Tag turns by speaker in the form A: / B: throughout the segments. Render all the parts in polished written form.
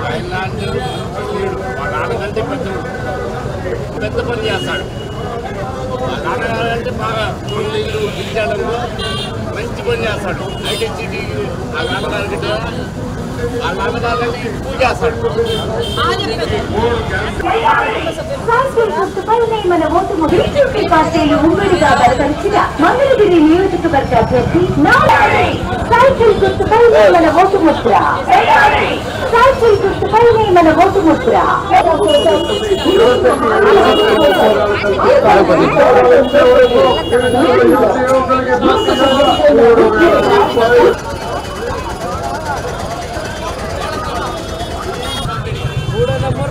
A: ఆయన లాంటి మా నాన్నకంటే పెద్ద పని చేస్తాడు. మా నాన్నగారంటే బాగా ఇల్లు గిరిజనంలో మంచి పని చేస్తాడు. ఐడెంటిటీ ఆ నాన్నగారికి పూజ చేస్తాడు.
B: మన ఓటు బీజేపీ పార్టీలు ఉమ్మడిగా బలపరిచిన మంగళగిరి నియోజకవర్గ అభ్యర్థి సైకిల్ గుర్తుపైనే మన ఓటు ముద్ర. సైకిల్ గుర్తుపైనే మన ఓటు ముద్ర.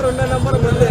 C: రెండో నంబర్ ముందే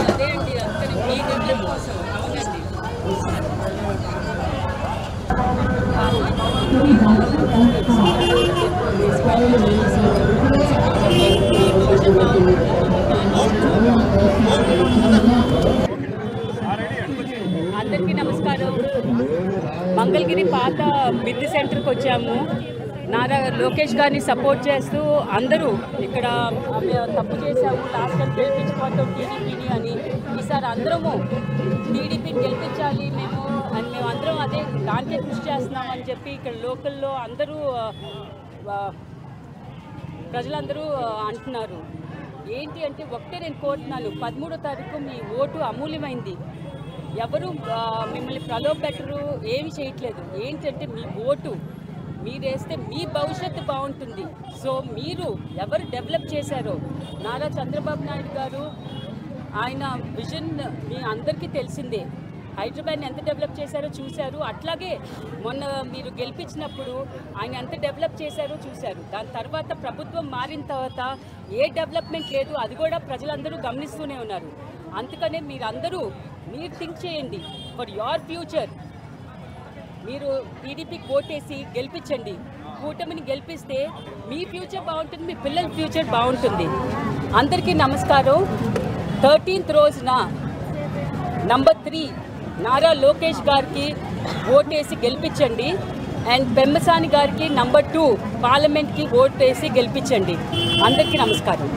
D: అదే అండి అందుకని మీ డెవలప్ కోసం. అవునండి. అందరికీ నమస్కారం. మంగళగిరి పాత మిద్ది సెంటర్కి వచ్చాము. నారా లోకేష్ గారిని సపోర్ట్ చేస్తూ అందరూ ఇక్కడ తప్పు చేశాము, లాస్ట్ టైం గెలిపించుకోవటం టీడీపీని అని, ఈసారి అందరము టీడీపీని గెలిపించాలి మేము అందరం అదే దానికే కృషి చేస్తున్నామని చెప్పి ఇక్కడ లోకల్లో అందరూ ప్రజలందరూ అంటున్నారు. ఏంటి అంటే ఒకటే నేను కోరుతున్నాను, 13వ తారీఖు మీ ఓటు అమూల్యమైంది. ఎవరు మిమ్మల్ని ప్రలోభపెట్టరు, ఏమి చేయట్లేదు. ఏంటంటే మీ ఓటు మీరు వేస్తే మీ భవిష్యత్తు బాగుంటుంది. సో మీరు ఎవరు డెవలప్ చేశారో నారా చంద్రబాబు నాయుడు గారు, ఆయన విజన్ మీ అందరికీ తెలిసిందే. హైదరాబాద్ని ఎంత డెవలప్ చేశారో చూశారు. అట్లాగే మొన్న మీరు గెలిపించినప్పుడు ఆయన ఎంత డెవలప్ చేశారో చూశారు. దాని తర్వాత ప్రభుత్వం మారిన తర్వాత ఏ డెవలప్మెంట్ లేదు, అది కూడా ప్రజలందరూ గమనిస్తూనే ఉన్నారు. అందుకనే మీరు థింక్ చేయండి ఫర్ యువర్ ఫ్యూచర్. మీరు టీడీపీకి ఓటేసి గెలిపించండి. కూటమిని గెలిపిస్తే మీ ఫ్యూచర్ బాగుంటుంది, మీ పిల్లల ఫ్యూచర్ బాగుంటుంది. అందరికీ నమస్కారం. 13th రోజున నంబర్ 3 నారా లోకేష్ గారికి ఓటేసి గెలిపించండి. అండ్ పెమ్మసాని గారికి నంబర్ 2 పార్లమెంట్కి ఓటేసి గెలిపించండి. అందరికీ నమస్కారం.